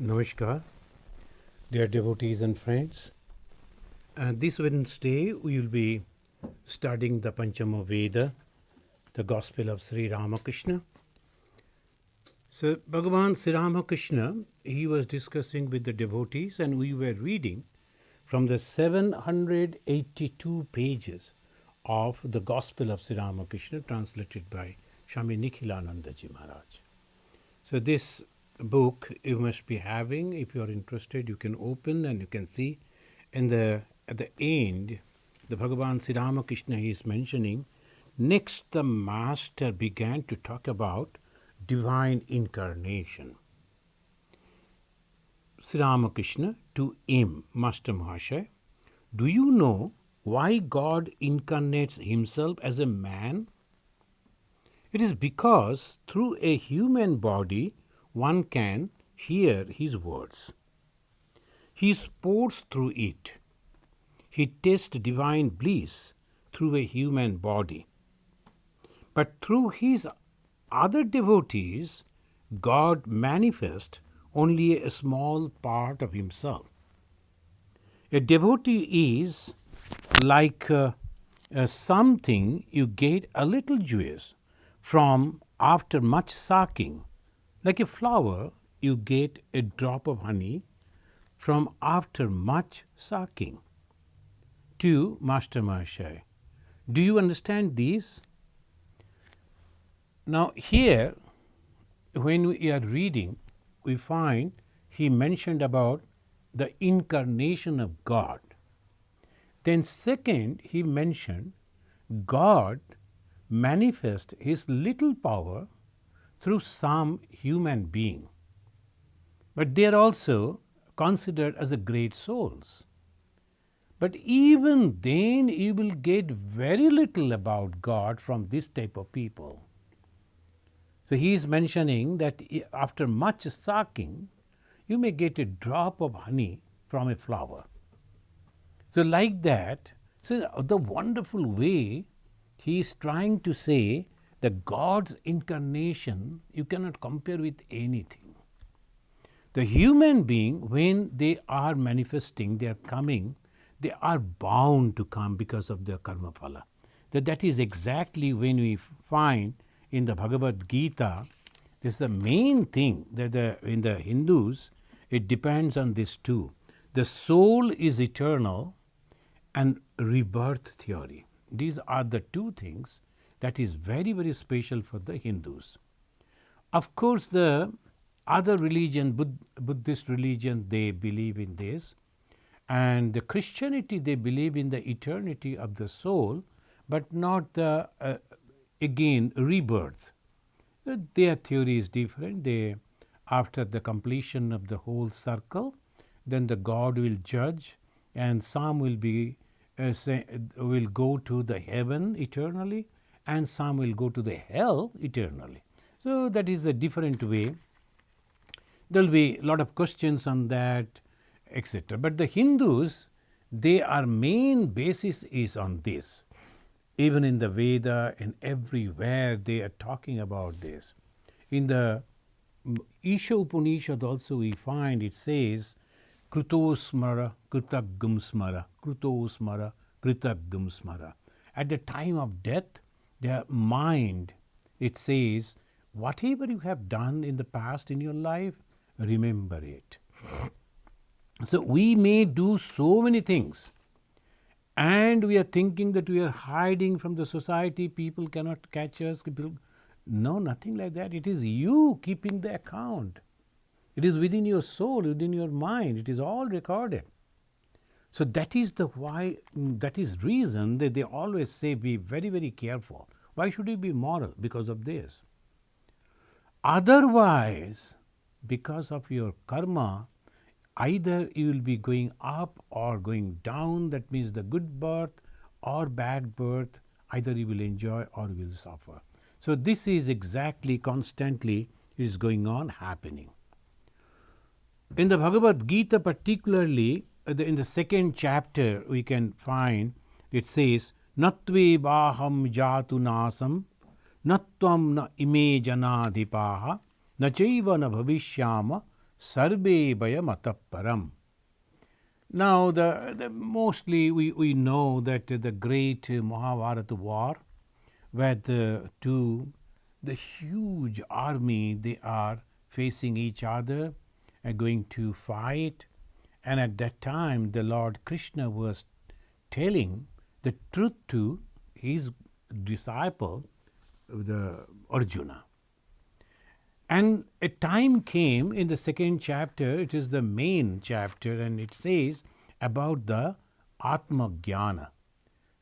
Namaskar, dear devotees and friends. This Wednesday we will be studying the Panchama Veda, the Gospel of Sri Ramakrishna. So Bhagavan Sri Ramakrishna, he was discussing with the devotees and we were reading from the 782 pages of the Gospel of Sri Ramakrishna translated by Swami Nikhilananda Ji Maharaj. So this book you must be having. If you are interested, you can open and you can see at the end the Bhagavan Sri Ramakrishna is mentioning, next the master began to talk about divine incarnation. Sri Ramakrishna to him, Master Mahasaya, do you know why God incarnates himself as a man? It is because through a human body one can hear his words. He sports through it. He tastes divine bliss through a human body. But through his other devotees, God manifests only a small part of himself. A devotee is like something you get a little juice from after much sucking. Like a flower, you get a drop of honey from after much sucking. To Master Mahasaya, do you understand this? Now here, when we are reading, we find he mentioned about the incarnation of God. Then second, he mentioned God manifests his little power through some human being. But they are also considered as a great souls. But even then you will get very little about God from this type of people. So he is mentioning that after much sucking, you may get a drop of honey from a flower. So like that, so the wonderful way he is trying to say that God's incarnation you cannot compare with anything. The human being, when they are manifesting, they are coming, they are bound to come because of their karma phala. That is exactly when we find in the Bhagavad Gita, this is the main thing that in the Hindus, it depends on this too. The soul is eternal and rebirth theory. These are the two things that is very, very special for the Hindus. Of course, the other religion, Buddhist religion, they believe in this. And the Christianity, they believe in the eternity of the soul, but not the, again, rebirth. Their theory is different. They, after the completion of the whole circle, then the God will judge and some will be will go to the heaven eternally and some will go to the hell eternally. So that is a different way. There will be a lot of questions on that, etc. But the Hindus, their main basis is on this. Even in the Veda and everywhere they are talking about this. In the Isha Upanishad also we find it says, Krutosmara, Kritaggam smara, Krutosmara, Kritaggam smara. At the time of death, their mind, it says, whatever you have done in the past in your life, remember it. So we may do so many things and we are thinking that we are hiding from the society, people cannot catch us. No, nothing like that. It is you keeping the account. It is within your soul, within your mind. It is all recorded. So that is the why, that is reason that they always say be very, very careful. Why should you be moral? Because of this. Otherwise, because of your karma, either you will be going up or going down. That means the good birth or bad birth, either you will enjoy or you will suffer. So this is exactly constantly is going on happening. In the Bhagavad Gita particularly, in the second chapter we can find it says, Natve baham jatu nasam, natvam na ime janadhipaha, na chaiva na bhavishyama, sarve vayam param. Now, the mostly we know that the great Mahabharata war, where the huge army, they are facing each other and going to fight. And at that time, the Lord Krishna was telling the truth to his disciple, the Arjuna. And a time came in the second chapter, it is the main chapter, and it says about the Atma Gyana.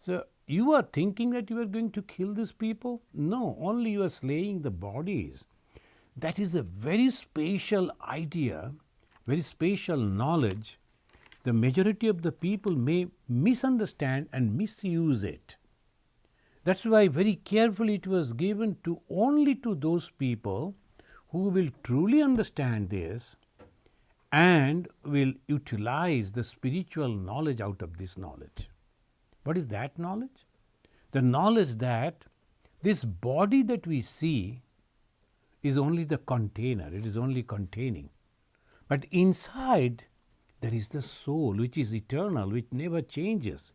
So, you are thinking that you are going to kill these people? No, only you are slaying the bodies. That is a very special idea, very special knowledge. The majority of the people may misunderstand and misuse it. That's why very carefully it was given to only to those people who will truly understand this and will utilize the spiritual knowledge out of this knowledge. What is that knowledge? The knowledge that this body that we see is only the container, it is only containing. But inside there is the soul which is eternal, which never changes.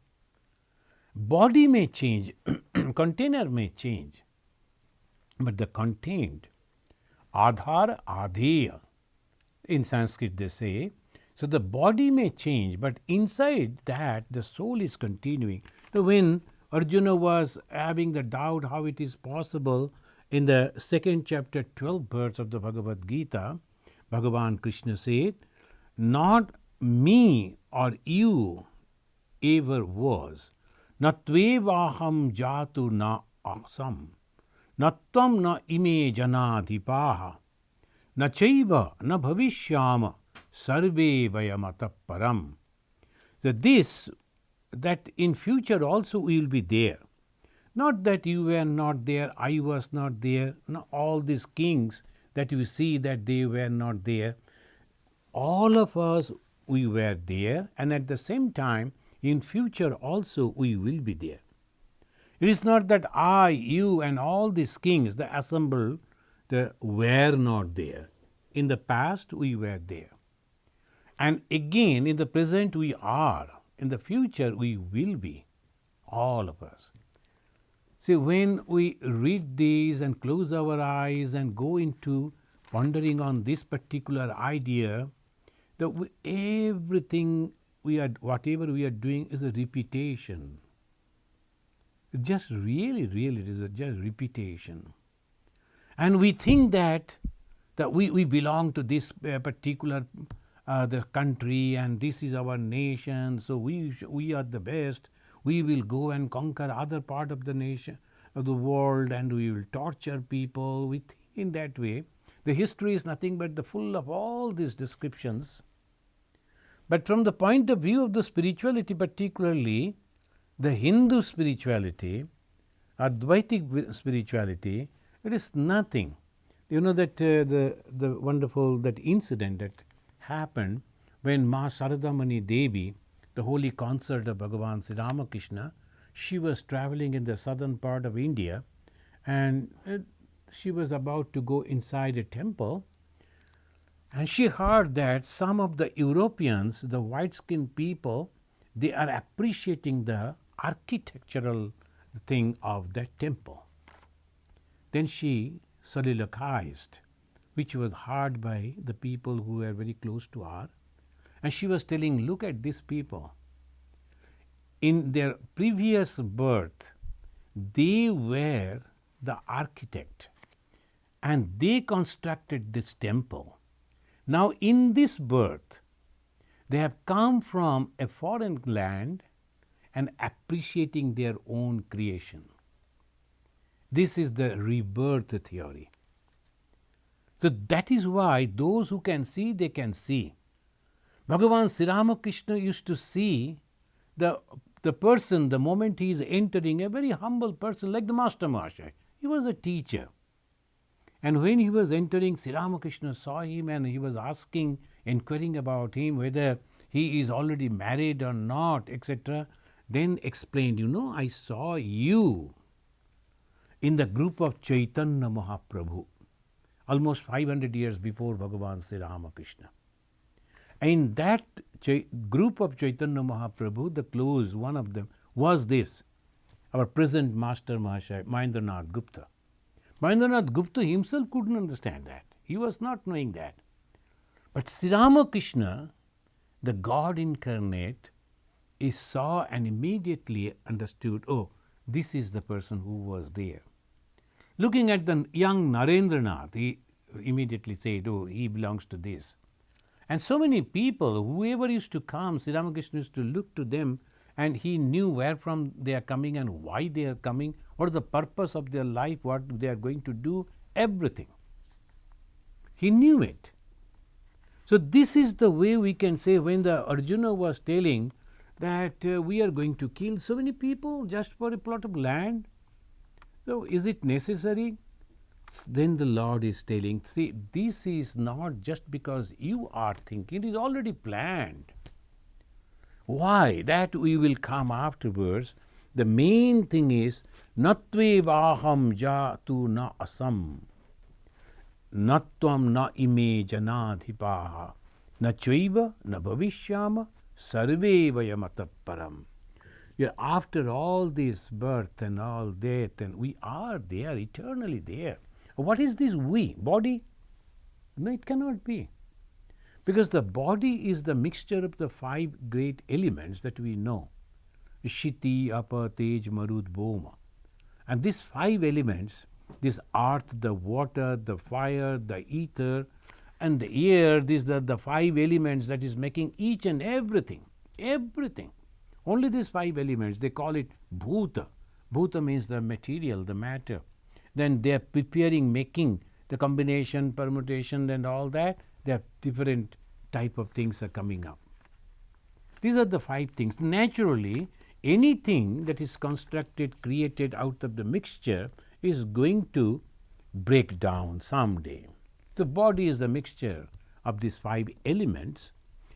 Body may change, container may change, but the contained, adhar adheya, in Sanskrit they say. So the body may change, but inside that the soul is continuing. So when Arjuna was having the doubt how it is possible, in the second chapter, 12th verse of the Bhagavad Gita, Bhagavan Krishna said, not me or you ever was, na tvevaham jatu na asam, na tvam na ime janadhipaha, na chaiva na bhavishyama, sarve vayamata param. So this, that in future also we will be there. Not that you were not there, I was not there, no, all these kings that you see that they were not there. All of us, we were there, and at the same time, in future also we will be there. It is not that I, you and all these kings, the assembled, were not there. In the past we were there. And again, in the present we are. In the future we will be, all of us. See, when we read these and close our eyes and go into pondering on this particular idea, that everything we are, whatever we are doing is a repetition. Just really, it is just repetition. And we think that we belong to this particular the country, and this is our nation, so we are the best. We will go and conquer other part of the nation, of the world, and we will torture people. We think in that way. The history is nothing but the full of all these descriptions. But from the point of view of the spirituality, particularly the Hindu spirituality, Advaitic spirituality, it is nothing. You know that the wonderful that incident that happened when Ma Sharadamani Devi, the holy consort of Bhagavan Sri Ramakrishna, she was traveling in the southern part of India, and she was about to go inside a temple, and she heard that some of the Europeans, the white-skinned people, they are appreciating the architectural thing of that temple. Then she soliloquized, which was heard by the people who were very close to her, and she was telling, look at these people. In their previous birth, they were the architect and they constructed this temple. Now in this birth, they have come from a foreign land and appreciating their own creation. This is the rebirth theory. So that is why those who can see, they can see. Bhagavan Sri Ramakrishna used to see the person, the moment he is entering, a very humble person like the Master Mahashaya. He was a teacher. And when he was entering, Sri Ramakrishna saw him and he was asking, inquiring about him, whether he is already married or not, etc. Then explained, I saw you in the group of Chaitanya Mahaprabhu, almost 500 years before Bhagavan Sri Ramakrishna. In that group of Chaitanya Mahaprabhu, the close one of them was this, our present Master Mahashaya, Mahendranath Gupta. Mahendranath Gupta himself couldn't understand that. He was not knowing that. But Sri Ramakrishna, the God incarnate, he saw and immediately understood, oh, this is the person who was there. Looking at the young Narendranath, he immediately said, oh, he belongs to this. And so many people, whoever used to come, Sri Ramakrishna used to look to them, and he knew where from they are coming and why they are coming, what is the purpose of their life, what they are going to do, everything. He knew it. So this is the way we can say when the Arjuna was telling that we are going to kill so many people just for a plot of land. So is it necessary? Then the Lord is telling, see, this is not just because you are thinking, it is already planned. Why? That we will come afterwards. The main thing is, natvevaham jatu na asam, natvam na ime janadhipaha, na chaiva na bhavishyama, sarve vayamata param. After all this birth and all death, and we are there, eternally there. What is this we? Body? No, it cannot be. Because the body is the mixture of the 5 great elements that we know. Shiti, Apa, Tej, Marut, Bhoma. And these 5 elements, this earth, the water, the fire, the ether, and the air, these are the 5 elements that is making each and everything. Everything. Only these 5 elements, they call it Bhuta. Bhuta means the material, the matter. Then they are preparing, making the combination, permutation and all that. There are different type of things are coming up. These are the 5 things. Naturally, anything that is constructed, created out of the mixture is going to break down someday. The body is a mixture of these 5 elements,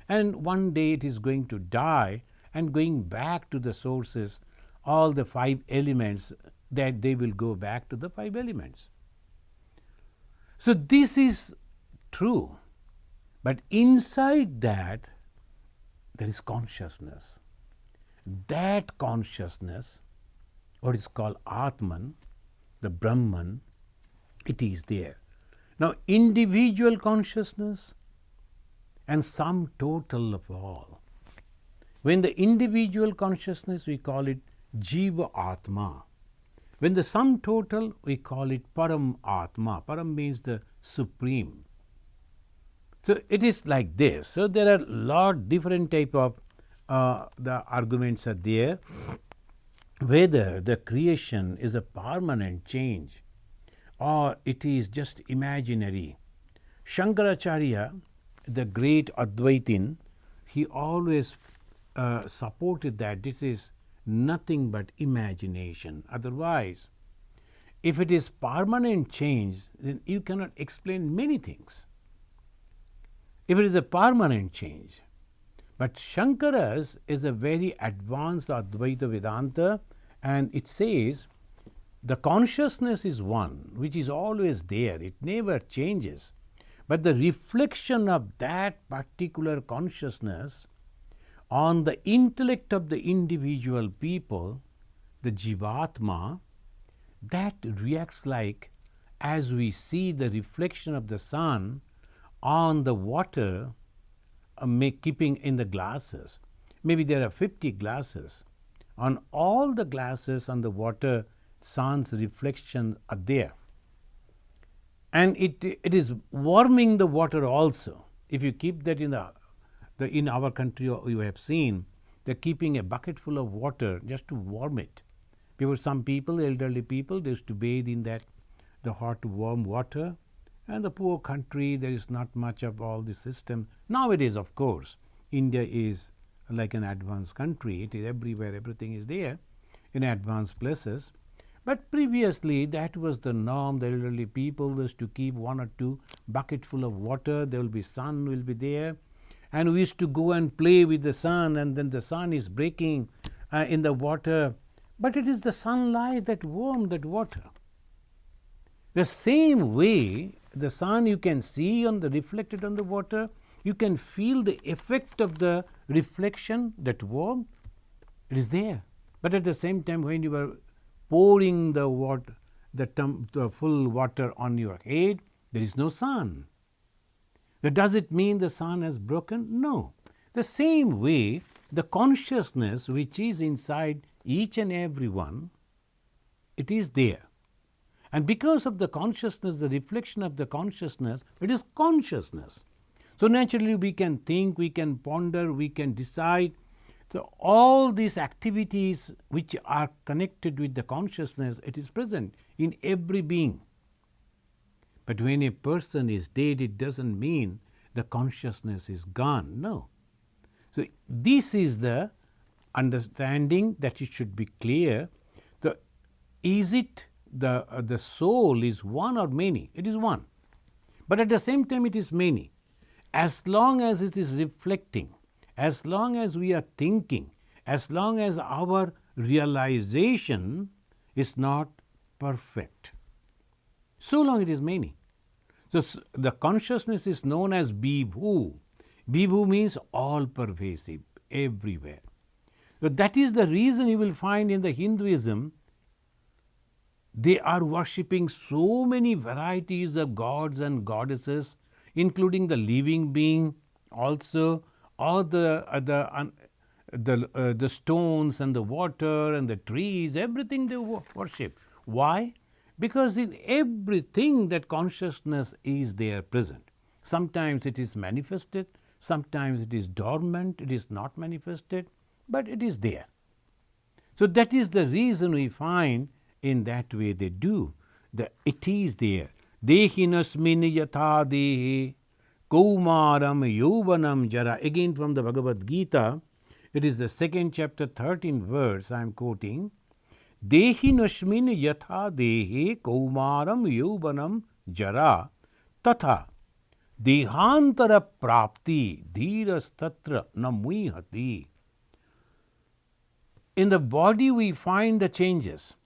and one day it is going to die, and going back to the sources, all the 5 elements, that they will go back to the 5 elements. So this is true. But inside that, there is consciousness. That consciousness, what is called Atman, the Brahman, it is there. Now, individual consciousness and sum total of all. When the individual consciousness, we call it Jiva Atma. When the sum total, we call it Param Atma. Param means the supreme. So it is like this. So there are lot different type of the arguments are there. Whether the creation is a permanent change or it is just imaginary. Shankaracharya, the great Advaitin, he always supported that this is nothing but imagination. Otherwise, if it is permanent change, then you cannot explain many things. If it is a permanent change. But Shankara's is a very advanced Advaita Vedanta, and it says the consciousness is one, which is always there, it never changes. But the reflection of that particular consciousness on the intellect of the individual people, the Jivatma, that reacts like as we see the reflection of the sun on the water, keeping in the glasses. Maybe there are 50 glasses. On all the glasses on the water, sun's reflection are there. And it is warming the water also. If you keep that in in our country, you have seen, they're keeping a bucket full of water just to warm it. Because some people, elderly people, they used to bathe in that, the hot warm water. And the poor country, there is not much of all this system. Nowadays, of course, India is like an advanced country. It is everywhere, everything is there in advanced places. But previously, that was the norm. The elderly people used to keep 1 or 2 bucket full of water. There will be sun will be there. And we used to go and play with the sun, and then the sun is breaking in the water. But it is the sunlight that warmed that water. The same way, the sun you can see on the reflected on the water, you can feel the effect of the reflection, that warmth, it is there. But at the same time, when you are pouring the water, the full water on your head, there is no sun. Does it mean the sun has broken? No. The same way, the consciousness which is inside each and every one, it is there. And because of the consciousness, the reflection of the consciousness, it is consciousness. So naturally we can think, we can ponder, we can decide. So all these activities which are connected with the consciousness, it is present in every being. But when a person is dead, it doesn't mean the consciousness is gone. No. So this is the understanding that it should be clear. Is it the soul is one or many? It is one. But at the same time it is many. As long as it is reflecting, as long as we are thinking, as long as our realization is not perfect, so long it is many. So the consciousness is known as Vibhu. Vibhu means all pervasive, everywhere. So that is the reason you will find in the Hinduism, they are worshipping so many varieties of gods and goddesses, including the living being also, all the stones and the water and the trees, everything they worship. Why? Because in everything that consciousness is there present. Sometimes it is manifested, sometimes it is dormant, it is not manifested, but it is there. So that is the reason we find in that way they do. It is there. Dehinasmin yatha dehe kaumaram yovanam jara. Again from the Bhagavad Gita, it is the 2nd chapter 13th verse I am quoting. Dehinasmin yatha dehe kaumaram yovanam jara tatha dehantara prapti dhirastatra namuihati. In the body we find the changes.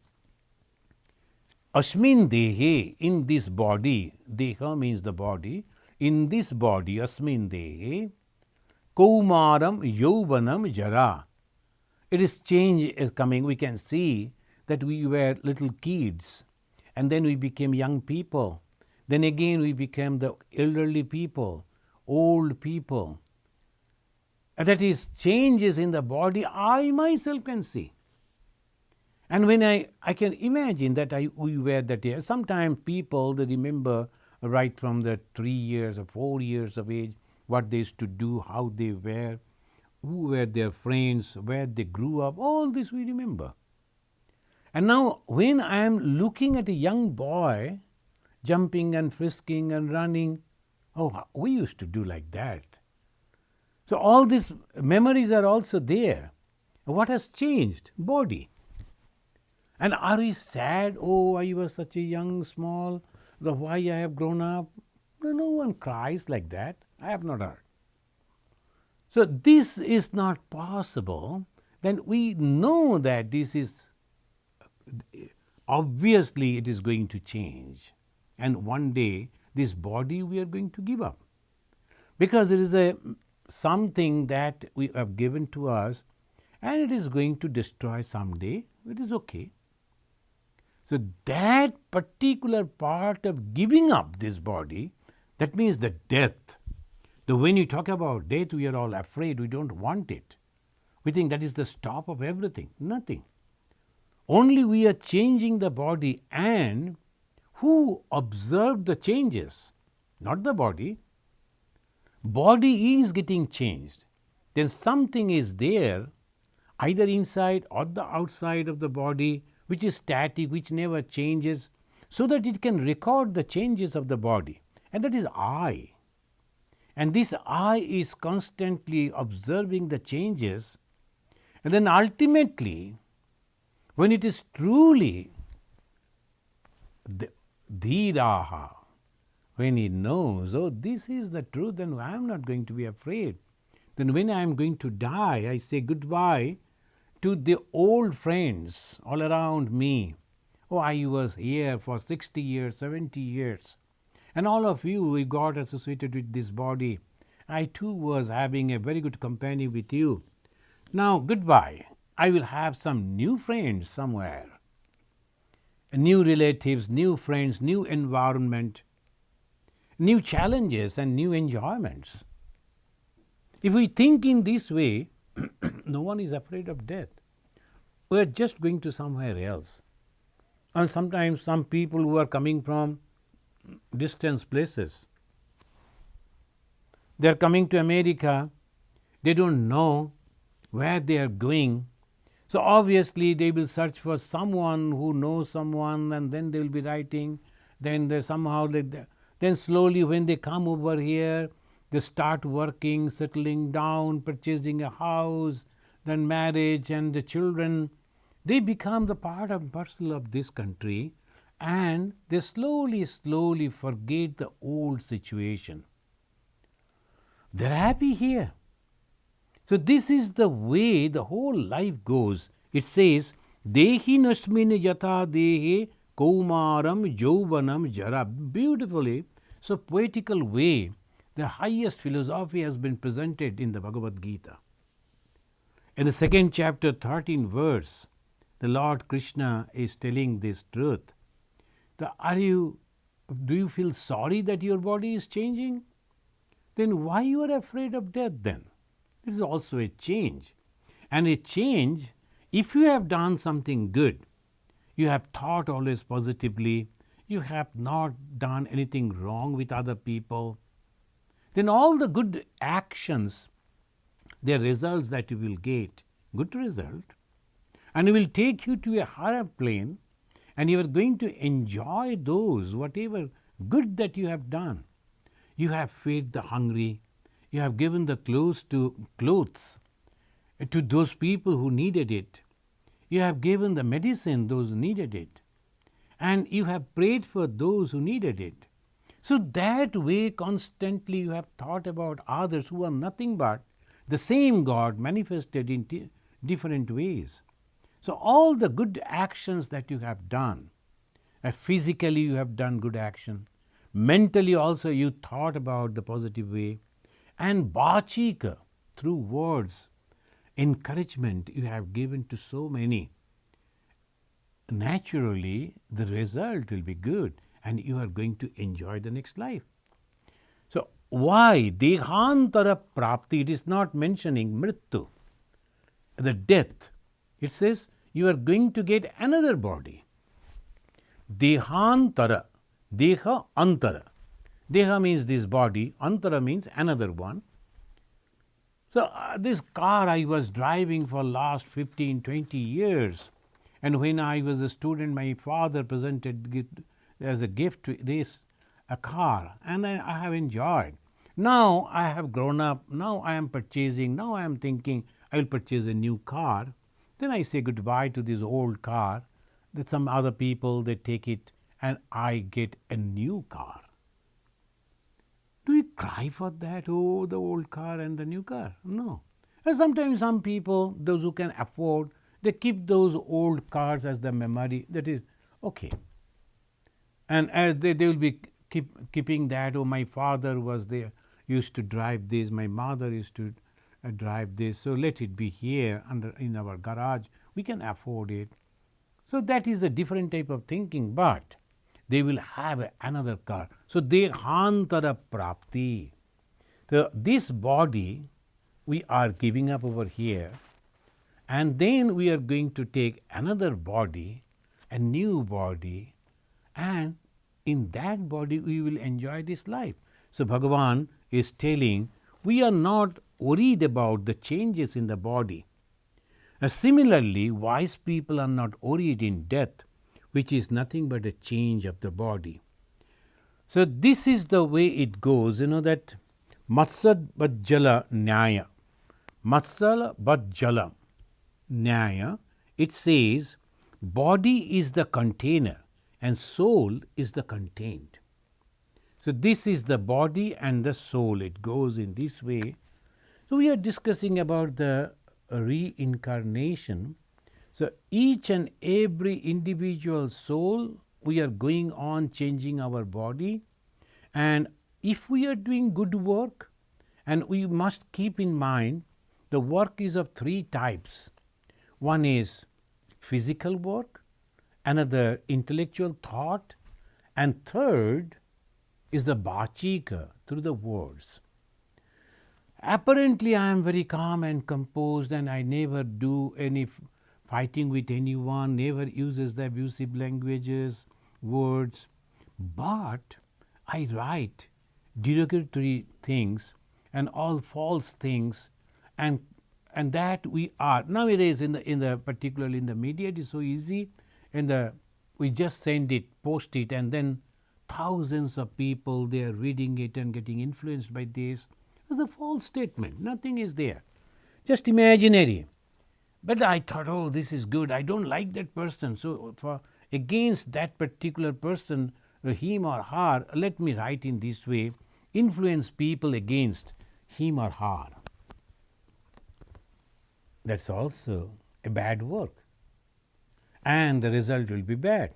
Asmin dehe, in this body, deha means the body, in this body, asmin dehe, kaumaram yauvanam jara. It is change is coming. We can see that we were little kids, and then we became young people. Then again we became the elderly people, old people. And that is changes in the body I myself can see. And when I can imagine that we were that age. Sometimes people, they remember right from the 3 years or 4 years of age, what they used to do, how they were, who were their friends, where they grew up, all this we remember. And now when I am looking at a young boy jumping and frisking and running, oh, we used to do like that. So all these memories are also there. What has changed? Body. And are we sad? Oh, I was such a young, small, why I have grown up? No one cries like that. I have not heard. So this is not possible. Then we know that this is, obviously it is going to change. And one day this body we are going to give up. Because it is something that we have given to us and it is going to destroy someday. It is okay. So that particular part of giving up this body, that means the death. When you talk about death, we are all afraid, we don't want it. We think that is the stop of everything. Nothing. Only we are changing the body, and who observed the changes? Not the body. Body is getting changed. Then something is there, either inside or the outside of the body, which is static, which never changes, so that it can record the changes of the body. And that is I. And this I is constantly observing the changes. And then ultimately, when it is truly dhiraha, when he knows, oh, this is the truth, then I am not going to be afraid. Then when I am going to die, I say goodbye to the old friends all around me. Oh, I was here for 60 years, 70 years. And all of you, we got associated with this body. I too was having a very good company with you. Now, goodbye. I will have some new friends somewhere. New relatives, new friends, new environment, new challenges, and new enjoyments. If we think in this way, no one is afraid of death. We are just going to somewhere else. And sometimes some people who are coming from distant places, they are coming to America, they don't know where they are going. So obviously they will search for someone who knows someone, and then they will be writing. Then they somehow, then slowly when they come over here, they start working, settling down, purchasing a house, then marriage and the children. They become the part and parcel of this country, and they slowly forget the old situation. They're happy here. So this is the way the whole life goes. It says, Dehi nasmin yatha dehe kaumaram jauvanam jara. Beautifully, so poetical way, the highest philosophy has been presented in the Bhagavad Gita. In the second chapter, 13th verse, the Lord Krishna is telling this truth. Do you feel sorry that your body is changing? Then why you are afraid of death then? It is also a change. And a change, if you have done something good, you have thought always positively, you have not done anything wrong with other people, then all the good actions, their results that you will get, good result, and it will take you to a higher plane, and you are going to enjoy those, whatever good that you have done. You have fed the hungry, you have given the clothes to those people who needed it. You have given the medicine those who needed it. And you have prayed for those who needed it. So that way constantly you have thought about others who are nothing but the same God manifested in different ways. So all the good actions that you have done, physically you have done good action, mentally also you thought about the positive way, and bachika, through words, encouragement you have given to so many. Naturally, the result will be good and you are going to enjoy the next life. So, why? Dehantara prapti, it is not mentioning mrityu, the death. It says you are going to get another body. Dehantara, deha antara. Deha means this body, antara means another one. So, this car I was driving for last 15, 20 years, and when I was a student, my father presented as a gift this a car, and I have enjoyed. Now I have grown up, now I am purchasing, now I am thinking I will purchase a new car. Then I say goodbye to this old car, that some other people they take it and I get a new car. Do we cry for that? Oh, the old car and the new car? No. And sometimes some people, those who can afford, they keep those old cars as the memory. That is okay. And as they will be keeping that. Oh, my father was there, used to drive this. My mother used to drive this. So let it be here in our garage. We can afford it. So that is a different type of thinking. But they will have another car. So dehantara prapti. So this body we are giving up over here, and then we are going to take another body, a new body, and in that body we will enjoy this life. So Bhagavan is telling we are not worried about the changes in the body. Similarly, wise people are not worried in death, which is nothing but a change of the body. So this is the way it goes, that Matsad Bajjala Nyaya. Matsala Bajjala Nyaya, it says body is the container and soul is the contained. So this is the body and the soul. It goes in this way. So we are discussing about the reincarnation. So each and every individual soul, we are going on changing our body, and if we are doing good work And we must keep in mind the work is of three types. One is physical work, another intellectual thought, and third is the bachika, through the words. Apparently I am very calm and composed and I never do any fighting with anyone, never uses the abusive languages, words, but I write derogatory things and all false things, and that we are nowadays in the particularly in the media, it is so easy, we just send it, post it, and then thousands of people, they are reading it and getting influenced by this. It's a false statement, nothing is there, just imaginary. But I thought, oh, this is good, I don't like that person, so for against that particular person, him or her, let me write in this way, influence people against him or her. That's also a bad work, and the result will be bad.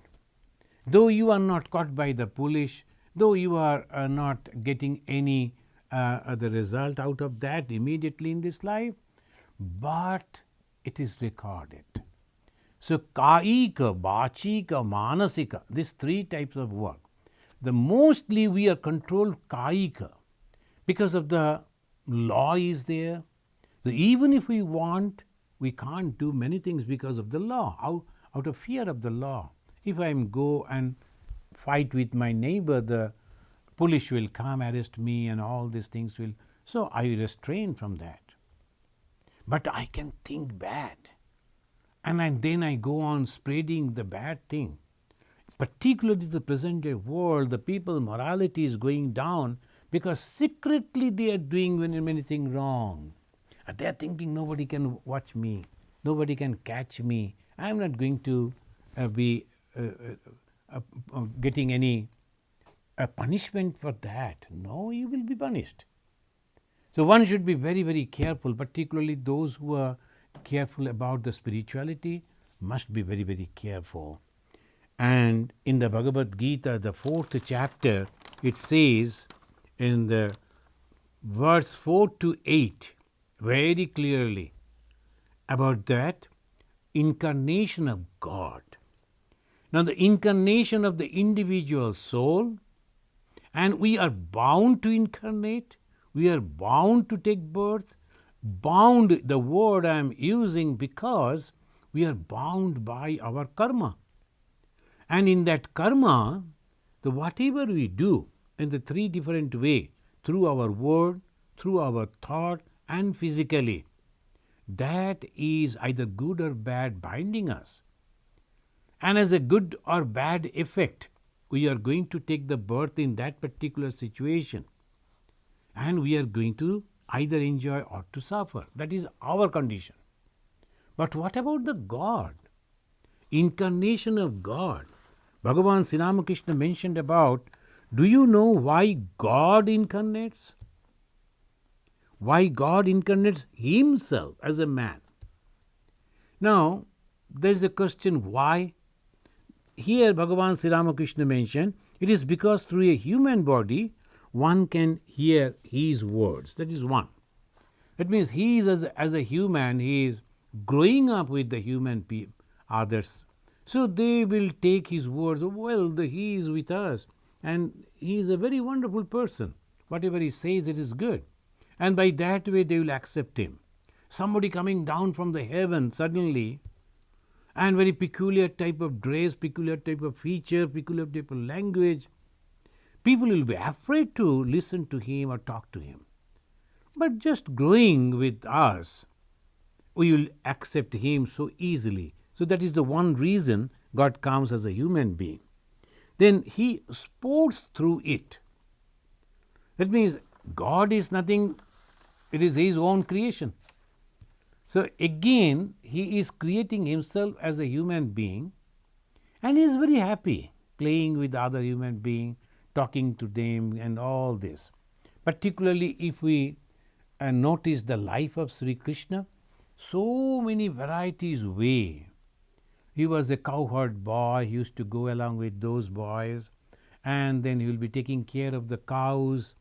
Though you are not caught by the police, though you are not getting any the result out of that immediately in this life, but it is recorded. So, kaika, bachika, manasika, these three types of work. The mostly we are controlled kaika because of the law is there. So, even if we want, we can't do many things because of the law, out of fear of the law. If I go and fight with my neighbor, the police will come, arrest me, and all these things will. So, I restrain from that. But I can think bad, and then I go on spreading the bad thing. Particularly the present day world, the people morality is going down because secretly they are doing many things wrong. And they are thinking nobody can watch me, nobody can catch me. I am not going to be getting any punishment for that. No, you will be punished. So, one should be very careful, particularly those who are careful about the spirituality must be very careful. And in the Bhagavad Gita, the 4th chapter, it says in the verse 4 to 8 very clearly about that incarnation of God. Now, the incarnation of the individual soul, and we are bound to incarnate, we are bound to take birth. Bound, the word I am using because we are bound by our karma. And in that karma, the whatever we do in the three different ways, through our word, through our thought, and physically, that is either good or bad binding us. And as a good or bad effect, we are going to take the birth in that particular situation. And we are going to either enjoy or to suffer. That is our condition. But what about the God? Incarnation of God. Bhagavan Sri Ramakrishna mentioned about, do you know why God incarnates? Why God incarnates Himself as a man? Now, there is a question why. Here Bhagavan Sri Ramakrishna mentioned, it is because through a human body, one can hear His words. That is one. That means he is as a human, he is growing up with the human others. So they will take his words, well, he is with us and he is a very wonderful person. Whatever he says, it is good. And by that way they will accept him. Somebody coming down from the heaven suddenly, and very peculiar type of dress, peculiar type of feature, peculiar type of language, people will be afraid to listen to him or talk to him. But just growing with us, we will accept him so easily. So that is the one reason God comes as a human being. Then he sports through it. That means God is nothing, it is his own creation. So again, he is creating himself as a human being, and he is very happy playing with other human beings, talking to them and all this. Particularly if we notice the life of Sri Krishna, so many varieties way. He was a cowherd boy, he used to go along with those boys, and then he will be taking care of the cows,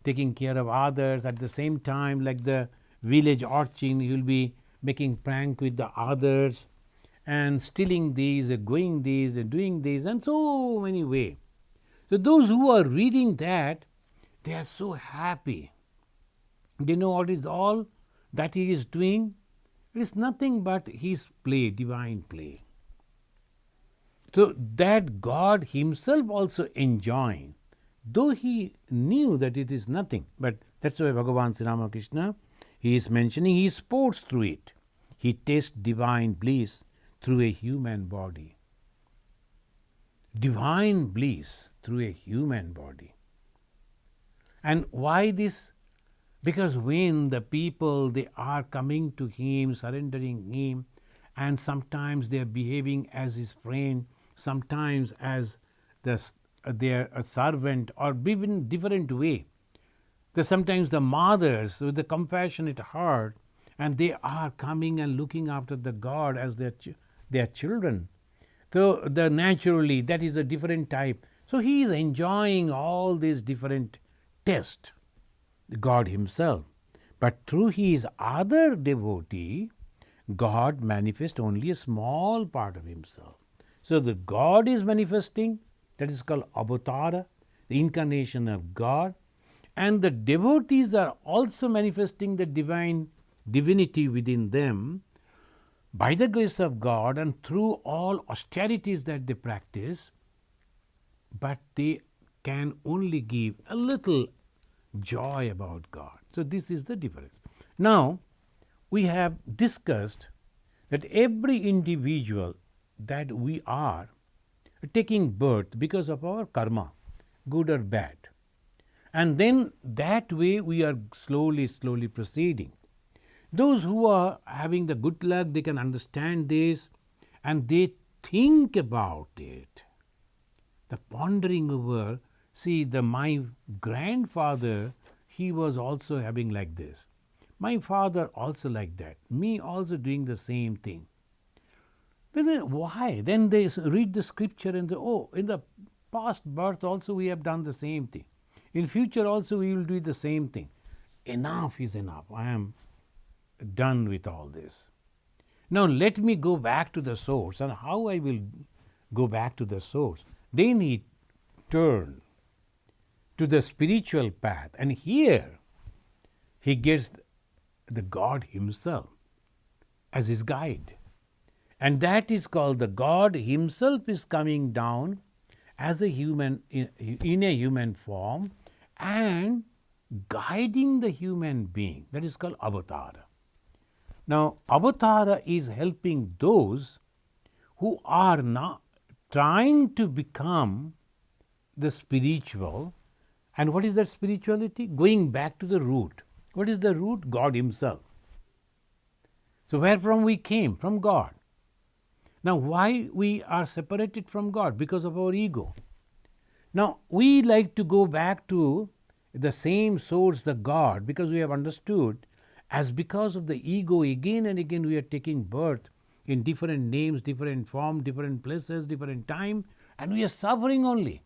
taking care of others. At the same time, like the village urchin, he will be making prank with the others and stealing these, going these, doing this, and so many ways. So those who are reading that, they are so happy. They know what is all that he is doing. It is nothing but his play, divine play. So that God himself also enjoying, though he knew that it is nothing, but that's why Bhagavan Sri Ramakrishna, he is mentioning he sports through it. He tastes divine bliss through a human body. Divine bliss through a human body. And why this? Because when the people, they are coming to him, surrendering him, and sometimes they are behaving as his friend, sometimes as their servant, or even different way. Sometimes the mothers with the compassionate heart, and they are coming and looking after the God as their children. So naturally that is a different type. So he is enjoying all these different tests, God himself. But through his other devotee, God manifests only a small part of himself. So the God is manifesting, that is called avatara, the incarnation of God, and the devotees are also manifesting the divinity within them by the grace of God and through all austerities that they practice, but they can only give a little joy about God. So this is the difference. Now, we have discussed that every individual that we are taking birth because of our karma, good or bad. And then that way we are slowly proceeding. Those who are having the good luck, they can understand this and they think about it. The pondering over, see, my grandfather, he was also having like this. My father also like that. Me also doing the same thing. Then why? Then they read the scripture and say, oh, in the past birth also we have done the same thing. In future also we will do the same thing. Enough is enough. I am done with all this. Now let me go back to the source. And how I will go back to the source? Then he turned to the spiritual path, and here he gets the God himself as his guide. And that is called the God himself is coming down as a human, in a human form, and guiding the human being. That is called avatara. Now, avatara is helping those who are not trying to become the spiritual. And what is that spirituality? Going back to the root. What is the root? God himself. So where from we came? From God. Now why we are separated from God? Because of our ego. Now we like to go back to the same source, the God, because we have understood as because of the ego again and again we are taking birth in different names, different form, different places, different time, and we are suffering only.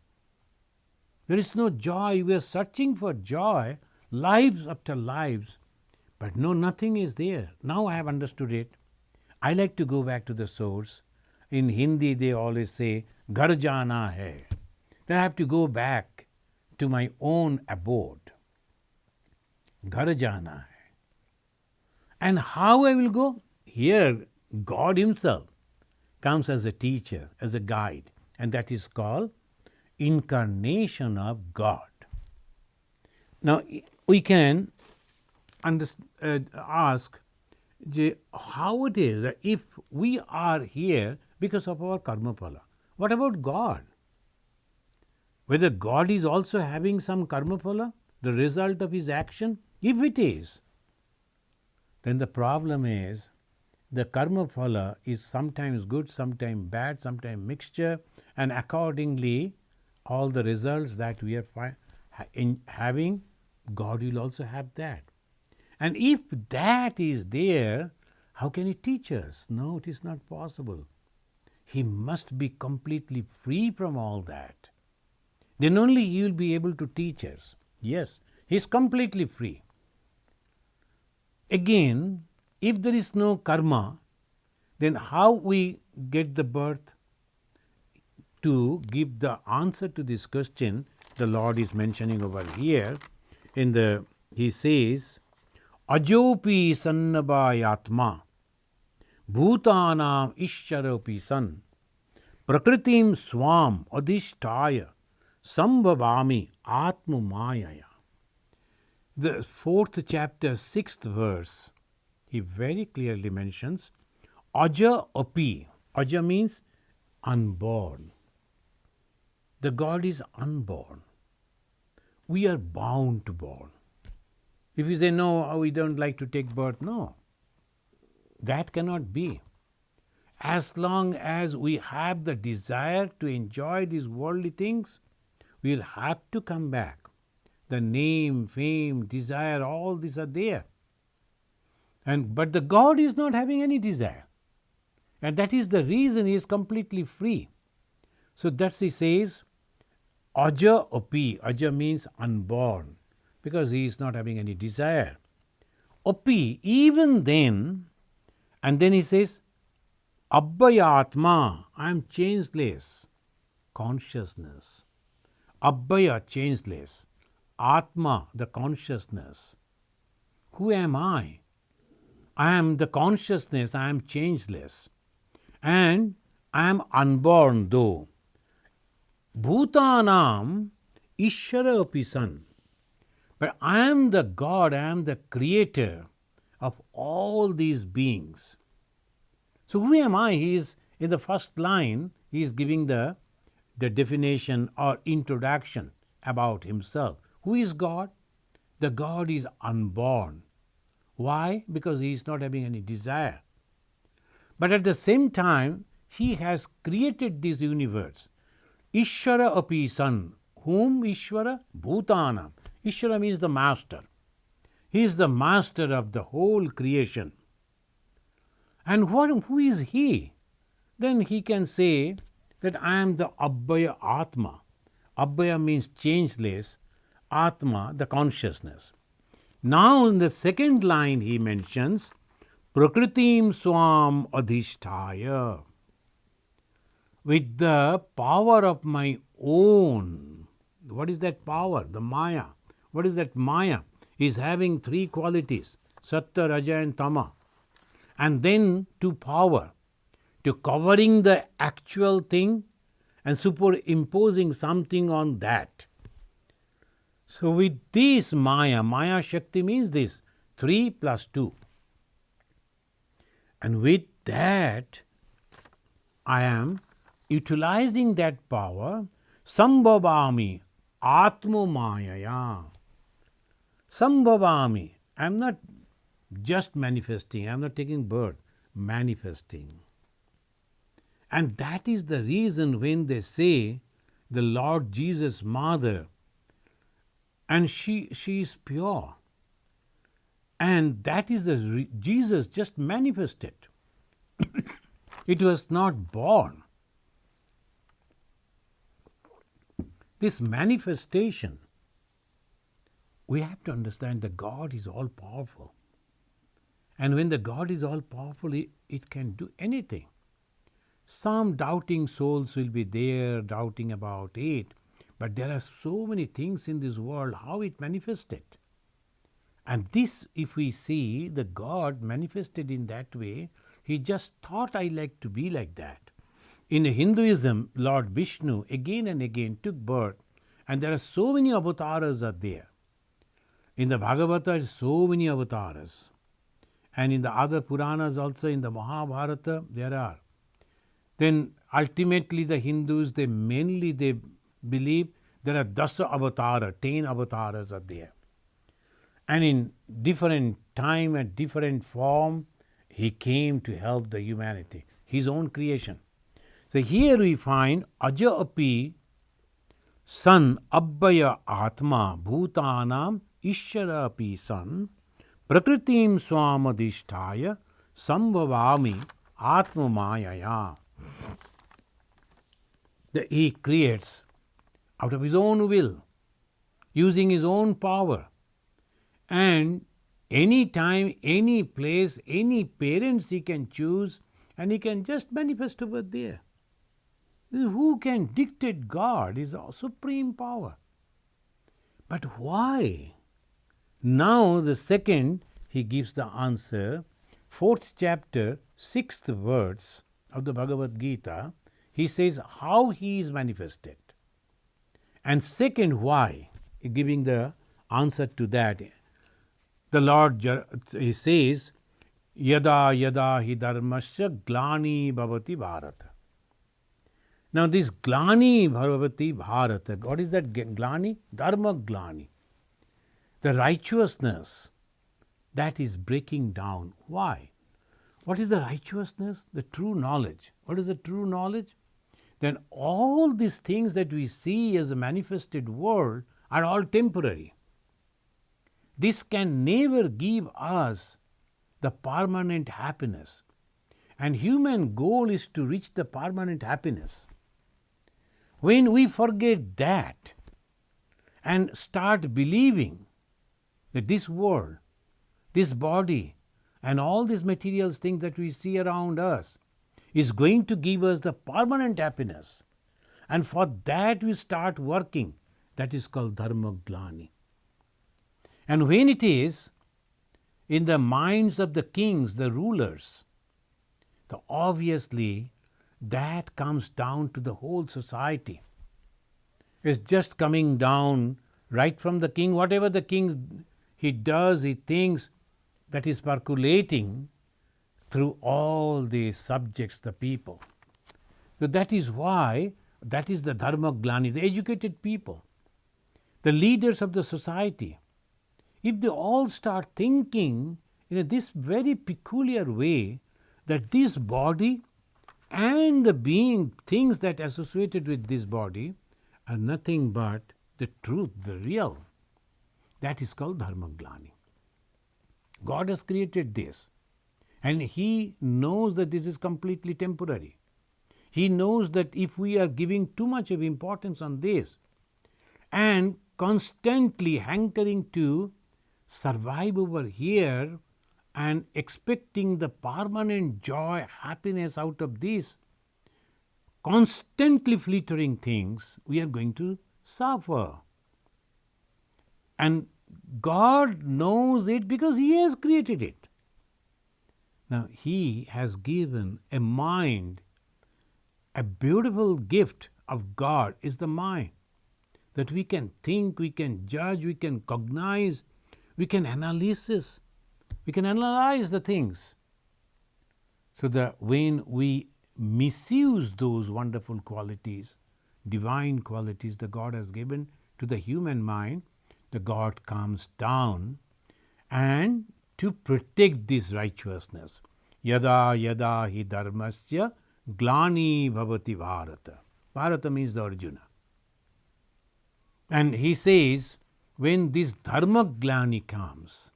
There is no joy. We are searching for joy, lives after lives, but no, nothing is there. Now I have understood it. I like to go back to the source. In Hindi they always say, Ghar jana hai. Then I have to go back to my own abode. Ghar jana hai. And how I will go? Here God himself comes as a teacher, as a guide, and that is called Incarnation of God. Now we can ask how it is that if we are here because of our karma phala, what about God? Whether God is also having some karma phala, the result of his action? If it is, then the problem is the karma phala is sometimes good, sometimes bad, sometimes mixture, and accordingly all the results that we are having, God will also have that. And if that is there, how can he teach us? No, it is not possible. He must be completely free from all that. Then only he will be able to teach us. Yes, He is completely free. Again, if there is no karma, then how we get the birth? To give the answer to this question, the Lord is mentioning over here. He says, Ajopi sannabhayatma bhutanam ishyaropi san prakritim swam adhishtaya sambhavami atma mayaya. The 4th chapter, 6th verse, he very clearly mentions Aja api. Aja means unborn. The God is unborn. We are bound to born. If you say, no, we don't like to take birth, no. That cannot be. As long as we have the desire to enjoy these worldly things, we will have to come back. The name, fame, desire, all these are there. But the God is not having any desire. And that is the reason He is completely free. So that's He says, Aja api. Aja means unborn, because He is not having any desire. Api, even then, and then He says, Abhayatma, I am changeless. Consciousness. Abhaya, changeless. Atma, the consciousness. Who am I? I am the consciousness, I am changeless. And I am unborn though. Bhutanam Ishvara api san. But I am the God, I am the creator of all these beings. So who am I? He is, in the first line, he is giving the definition or introduction about himself. Who is God? The God is unborn. Why? Because he is not having any desire. But at the same time, he has created this universe. Ishvara api san. Whom Ishvara? Bhutana. Ishvara means the master. He is the master of the whole creation. And who is he? Then he can say that I am the Abhaya Atma. Abhaya means changeless. Atma, the consciousness. Now in the second line he mentions Prakritim swam adhishtaya. With the power of my own. What is that power? The Maya. What is that Maya? He is having three qualities, Sattva, Raja and Tama. And then to power, to covering the actual thing and superimposing something on that. So with this Maya Shakti means this, 3 plus 2. And with that, I am utilizing that power, Sambhavami Atma Mayaya. Sambhavami, I am not just manifesting, I am not taking birth, manifesting. And that is the reason when they say the Lord Jesus' mother, and she is pure. And that is Jesus just manifested. It was not born. This manifestation, we have to understand that God is all powerful. And when the God is all powerful, it can do anything. Some doubting souls will be there, doubting about it. But there are so many things in this world, how it manifested. And this, if we see the God manifested in that way, he just thought, I like to be like that. In Hinduism, Lord Vishnu again and again took birth, and there are so many avatars are there. In the Bhagavata, so many avatars. And in the other Puranas also, in the Mahabharata, there are. Then ultimately the Hindus, they believe there are 10 avatars, 10 avatars are there. And in different time and different form, he came to help the humanity, his own creation. So here we find Aja api san abhaya atma bhutanam ishvara api san prakritim swamadhisthaya sambhavami atma mayaya. He creates out of his own will, using his own power, And any time, any place, any parents he can choose, and he can just manifest over there. Who can dictate God is the supreme power. But why? Now the second he gives the answer, 4th chapter, 6th verse of the Bhagavad Gita, he says how he is manifested. And second, why? Giving the answer to that, the Lord he says, Yada yada hi dharmasya glani bhavati bharata. Now this glani bhavati bharata, what is that glani? Dharma glani. The righteousness that is breaking down. Why? What is the righteousness? The true knowledge. What is the true knowledge? Then all these things that we see as a manifested world are all temporary. This can never give us the permanent happiness. And human goal is to reach the permanent happiness. When we forget that and start believing that this world, this body, and all these material things that we see around us is going to give us the permanent happiness, and for that we start working, that is called Dharma Gyani. And when it is in the minds of the kings, the rulers, so obviously that comes down to the whole society. It's just coming down right from the king. Whatever the king he does, he thinks, that is percolating through all the subjects, the people. So that is why, that is the Dharma Gyani, the educated people, the leaders of the society. If they all start thinking in this very peculiar way, that this body and the being, things that associated with this body are nothing but the truth, the real, that is called Dharma Gyani. God has created this, and He knows that this is completely temporary. He knows that if we are giving too much of importance on this and constantly hankering to survive over here and expecting the permanent joy, happiness out of these constantly flittering things, we are going to suffer. And God knows it because He has created it. Now, He has given a mind, a beautiful gift of God is the mind, that we can think, we can judge, we can cognize, we can analyze the things. So that when we misuse those wonderful qualities, divine qualities that God has given to the human mind, the God comes down and to protect this righteousness. Yada yada hi dharmasya glani bhavati bharata. Bharata means the Arjuna. And he says, when this Dharma Gyani comes,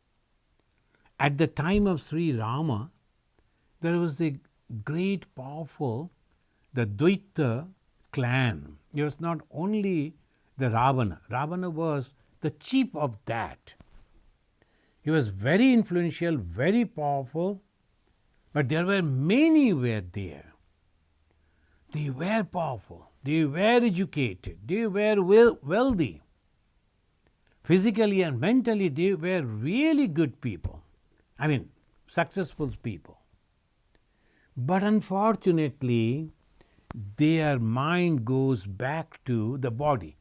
at the time of Sri Rama, there was a great powerful, the Dvaita clan. It was not only the Ravana. Ravana was the chief of that. He was very influential, very powerful, but there were many were there. They were powerful, they were educated, they were wealthy. Physically and mentally, they were really good people. Successful people. But unfortunately, their mind goes back to the body.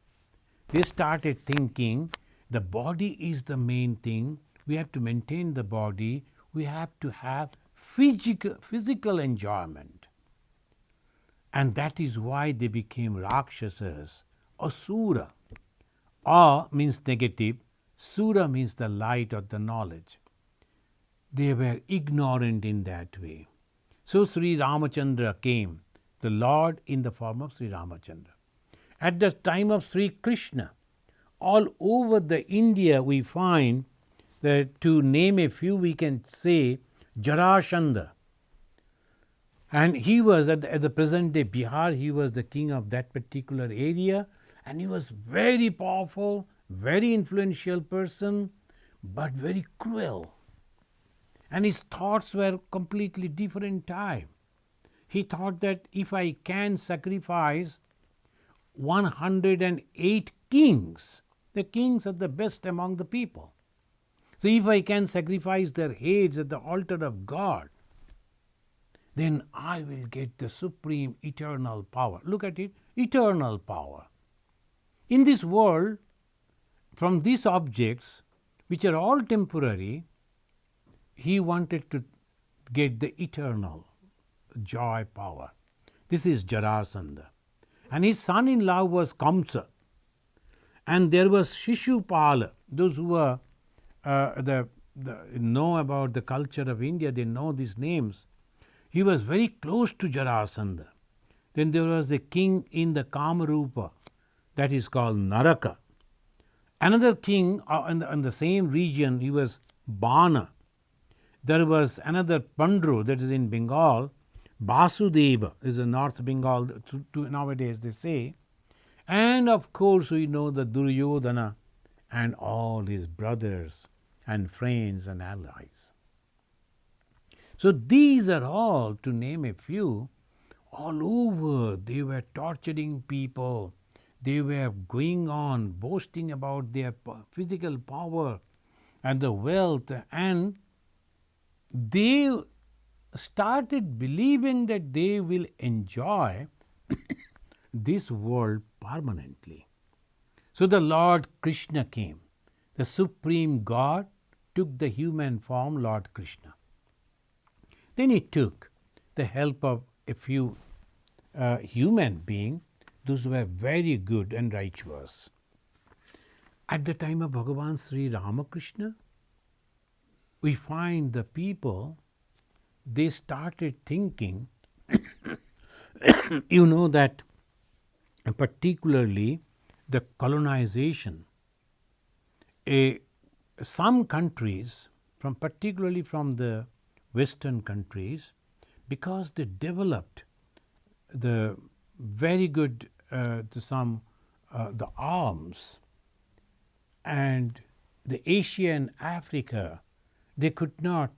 They started thinking the body is the main thing. We have to maintain the body. We have to have physical enjoyment. And that is why they became Rakshasas, Asura. A means negative, Sura means the light or the knowledge. They were ignorant in that way. So Sri Ramachandra came, the Lord in the form of Sri Ramachandra. At the time of Sri Krishna, all over the India we find that, to name a few, we can say Jarasandha. And he was at the present day Bihar, he was the king of that particular area, and he was very powerful, very influential person, but very cruel. And his thoughts were completely different type. He thought that if I can sacrifice 108 kings, the kings are the best among the people. So if I can sacrifice their heads at the altar of God, then I will get the supreme eternal power. Look at it, eternal power. In this world, from these objects, which are all temporary, he wanted to get the eternal joy power. This is Jarasandha. And his son-in-law was Kamsa. And there was Shishupala. Those who were know about the culture of India, they know these names. He was very close to Jarasandha. Then there was a king in the Kamarupa, that is called Naraka. Another king in the same region, he was Bana. There was another Pandru, that is in Bengal. Vasudeva is in North Bengal, nowadays they say. And of course we know the Duryodhana and all his brothers and friends and allies. So these are all, to name a few, all over. They were torturing people. They were going on boasting about their physical power and the wealth, and they started believing that they will enjoy this world permanently. So the Lord Krishna came. The Supreme God took the human form, Lord Krishna. Then he took the help of a few human beings, those who were very good and righteous. At the time of Bhagavan Sri Ramakrishna, we find the people, they started thinking, you know that particularly the colonization, some countries, particularly from the Western countries, because they developed the very good the arms, and the Asia and Africa, they could not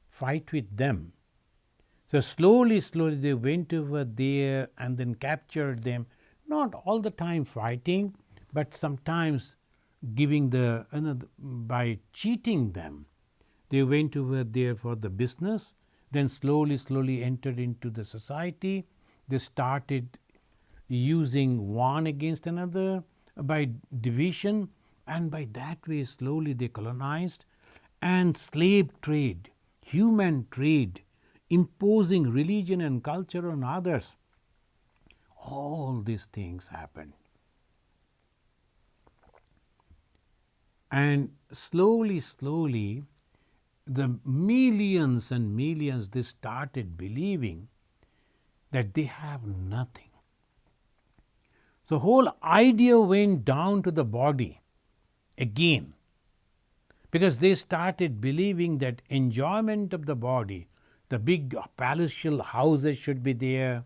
fight with them. So slowly they went over there and then captured them, not all the time fighting, but sometimes giving by cheating them. They went over there for the business, then slowly entered into the society. They started using one against another by division, and by that way slowly they colonized. And slave trade, human trade, imposing religion and culture on others, all these things happened. And slowly the millions and millions, they started believing that they have nothing. The whole idea went down to the body again, because they started believing that enjoyment of the body, the big palatial houses should be there,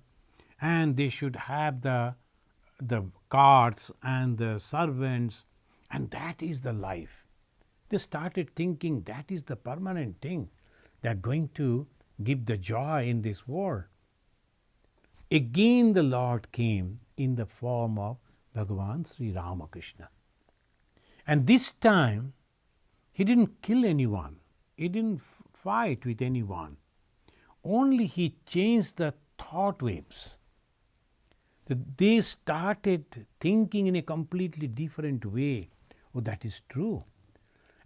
and they should have the carts and the servants, and that is the life. They started thinking that is the permanent thing that going to give the joy in this world. Again the Lord came in the form of Bhagavan Sri Ramakrishna. And this time he didn't kill anyone, he didn't fight with anyone. Only he changed the thought waves. They started thinking in a completely different way. Oh, that is true.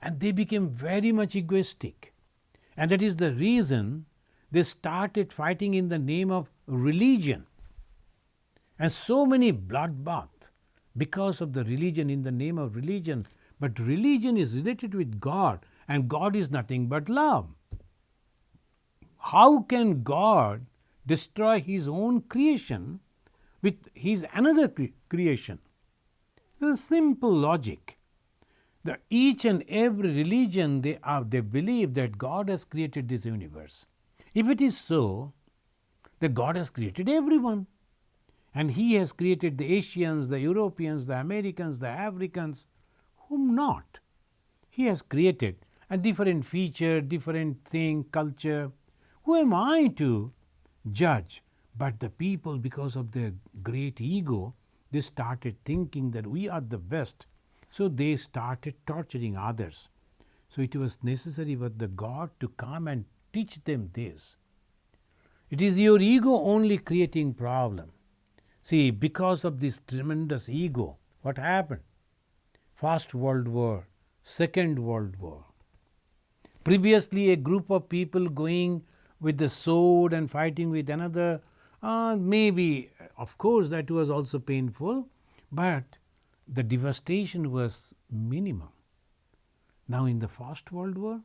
And they became very much egoistic. And that is the reason they started fighting in the name of religion. And so many bloodbaths because of the religion, in the name of religion. But religion is related with God, and God is nothing but love. How can God destroy His own creation with His another creation? This is simple logic. Each and every religion, they believe that God has created this universe. If it is so, that God has created everyone. And He has created the Asians, the Europeans, the Americans, the Africans, whom not. He has created a different feature, different thing, culture. Who am I to judge? But the people, because of their great ego, they started thinking that we are the best. So they started torturing others. So it was necessary for the God to come and teach them this. It is your ego only creating problem. See, because of this tremendous ego, what happened? First World War, Second World War. Previously, a group of people going with the sword and fighting with another, maybe, of course, that was also painful, but the devastation was minimum. Now in the First World War,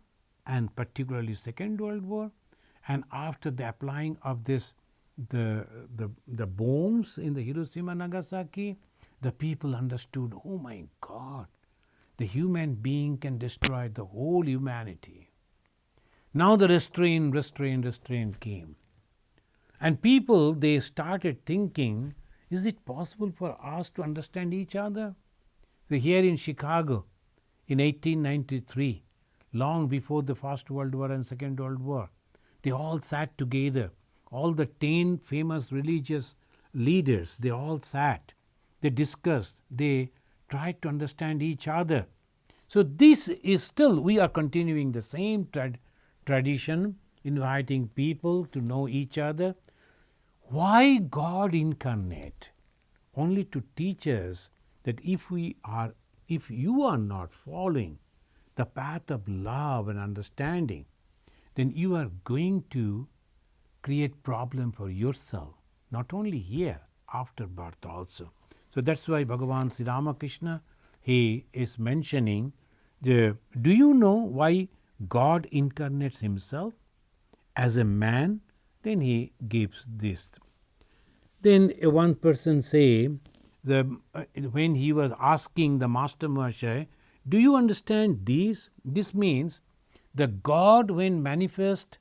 and particularly Second World War, and after the applying of this, the bombs in the Hiroshima Nagasaki, the people understood, oh my God, the human being can destroy the whole humanity. Now the restraint came. And people, they started thinking, is it possible for us to understand each other? So here in Chicago, in 1893, long before the First World War and Second World War, they all sat together. All the 10 famous religious leaders, they all sat. They discussed. They tried to understand each other. So this is still, we are continuing the same tradition, inviting people to know each other. Why God incarnate? Only to teach us that if you are not following the path of love and understanding, then you are going to create problem for yourself, not only here, after birth also. So that's why Bhagavan Sri Ramakrishna, he is mentioning, do you know why God incarnates himself as a man? Then he gives this. Then one person say, when he was asking the Master Mahashaya, do you understand this? This means the God, when manifest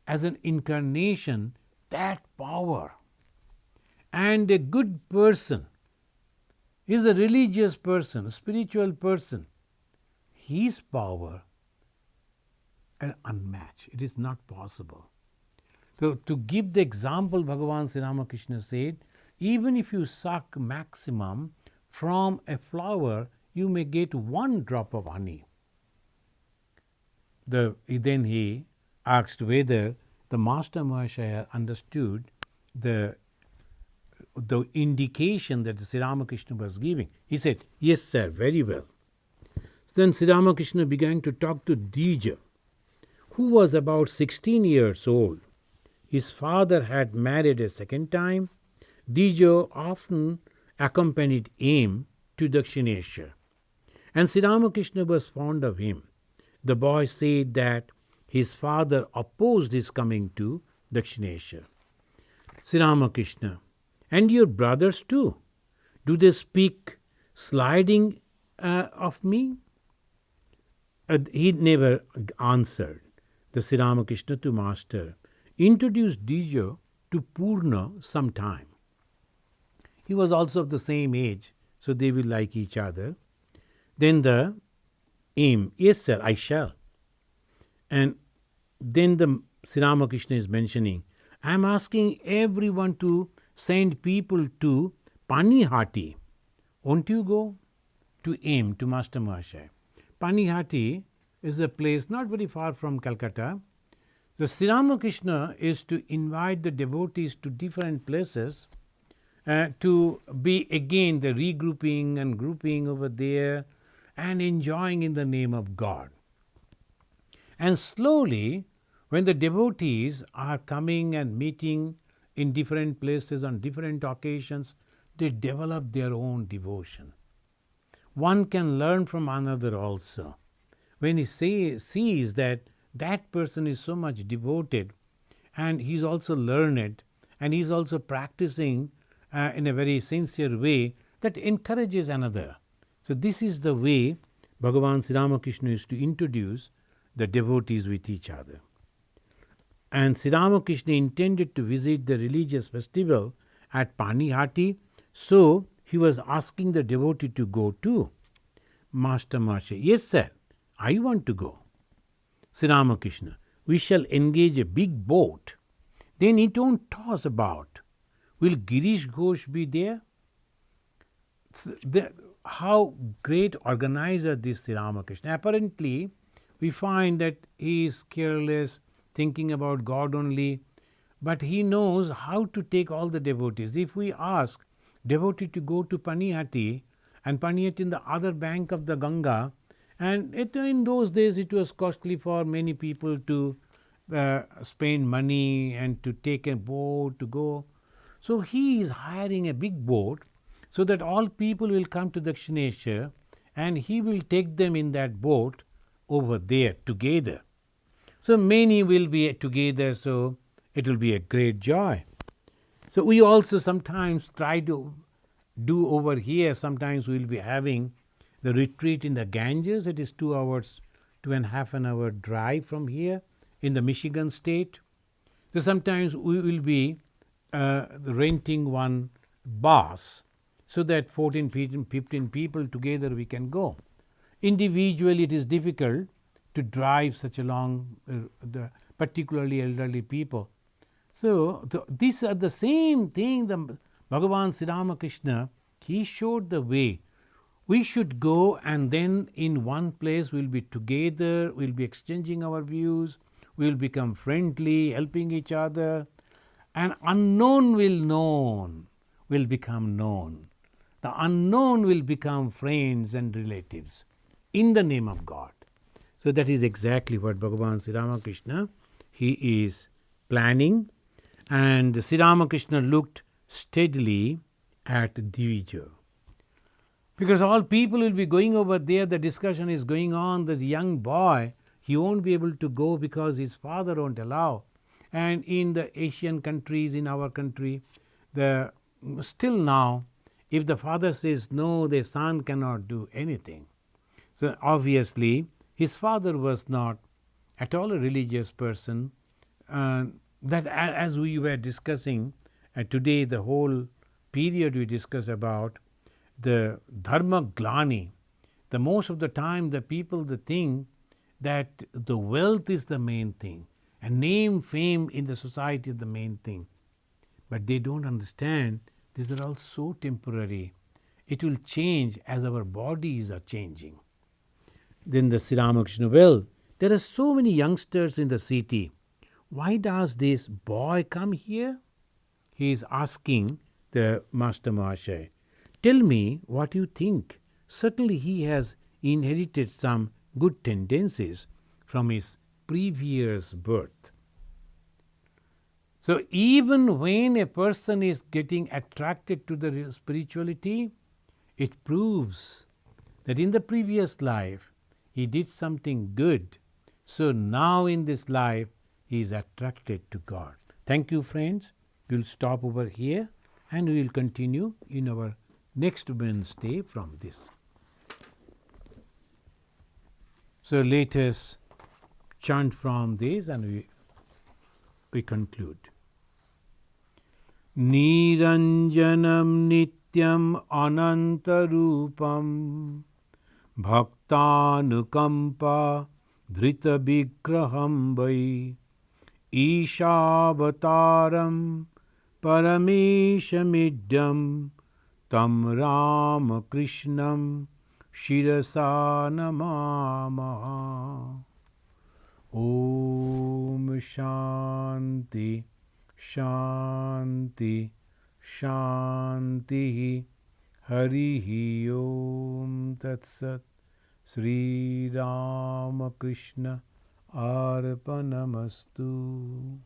as an incarnation, that power, and a good person is a religious person, a spiritual person, his power is unmatched. It is not possible. So to give the example, Bhagavan Sri Ramakrishna said, even if you suck maximum from a flower, you may get 1 drop of honey. Then he asked whether the Master Mahashaya understood the indication that Sri Ramakrishna was giving. He said, yes sir, very well. Then Sri Ramakrishna began to talk to Dija, who was about 16 years old. His father had married a second time. Dija often accompanied him to Dakshinesha, and Sri Ramakrishna was fond of him. The boy said that his father opposed his coming to Dakshinesha. Sri Ramakrishna, and your brothers too, do they speak sliding of me? He never answered. The Sri Ramakrishna to Master introduced Dija to Purna sometime. He was also of the same age, so they will like each other. Then the aim, yes sir, I shall. And then the Sri Ramakrishna is mentioning, I am asking everyone to send people to Panihati. Won't you go? To aim, to Master Mahashaya. Panihati is a place not very far from Calcutta. The Sri Ramakrishna is to invite the devotees to different places to be again the regrouping and grouping over there and enjoying in the name of God. And slowly, when the devotees are coming and meeting in different places on different occasions, they develop their own devotion. One can learn from another also. When he sees that that person is so much devoted and he is also learned and he is also practicing in a very sincere way, that encourages another. So this is the way Bhagavan Sri Ramakrishna is to introduce the devotees with each other. And Sri Ramakrishna intended to visit the religious festival at Panihati, so he was asking the devotee to go too. Master Mahashaya, yes sir, I want to go. Sri Ramakrishna, we shall engage a big boat. Then it won't toss about. Will Girish Ghosh be there? How great organizer this Sri Ramakrishna. Apparently, we find that he is careless, thinking about God only, but he knows how to take all the devotees. If we ask devotee to go to Panihati, and Panihati in the other bank of the Ganga, and in those days it was costly for many people to spend money and to take a boat to go. So he is hiring a big boat so that all people will come to Dakshineshwar and he will take them in that boat over there together. So many will be together, so it will be a great joy. So we also sometimes try to do over here, sometimes we will be having the retreat in the Ganges. It is 2 hours, 2.5 an hour drive from here in the Michigan state. So sometimes we will be renting one bus so that 14, 15 people together we can go. Individually it is difficult to drive such a long, particularly elderly people. So these are the same thing the Bhagavan Sri Ramakrishna, he showed the way. We should go and then in one place we'll be together, we'll be exchanging our views, we'll become friendly, helping each other, and unknown will become known. The unknown will become friends and relatives in the name of God. So that is exactly what Bhagavan Sri Ramakrishna, he is planning. And Sri Ramakrishna looked steadily at Divija. Because all people will be going over there, the discussion is going on, the young boy, he won't be able to go because his father won't allow. And in the Asian countries, in our country, still now, if the father says no, the son cannot do anything. So obviously, his father was not at all a religious person. That as we were discussing today, the whole period we discuss about the Dharma Gyani, the most of the time the people they think that the wealth is the main thing and name, fame in the society is the main thing. But they don't understand these are all so temporary. It will change as our bodies are changing. Then the Sri Ramakrishna, well, there are so many youngsters in the city. Why does this boy come here? He is asking the Master Mahashaya, tell me what you think. Certainly he has inherited some good tendencies from his previous birth. So even when a person is getting attracted to the spirituality, it proves that in the previous life he did something good. So now in this life he is attracted to God. Thank you, friends. We will stop over here and we will continue in our next Wednesday from this. So let us chant from this and we conclude. Niranjanam nityam anantarupam bhaktanukampa dhrita vigraham vai Ishavataram parameshamidam tam Ramakrishnam shirasa namamaha. Om Shanti Shanti Shanti Harihi Om Tat Sat. Sri Ramakrishna Arpanamastu.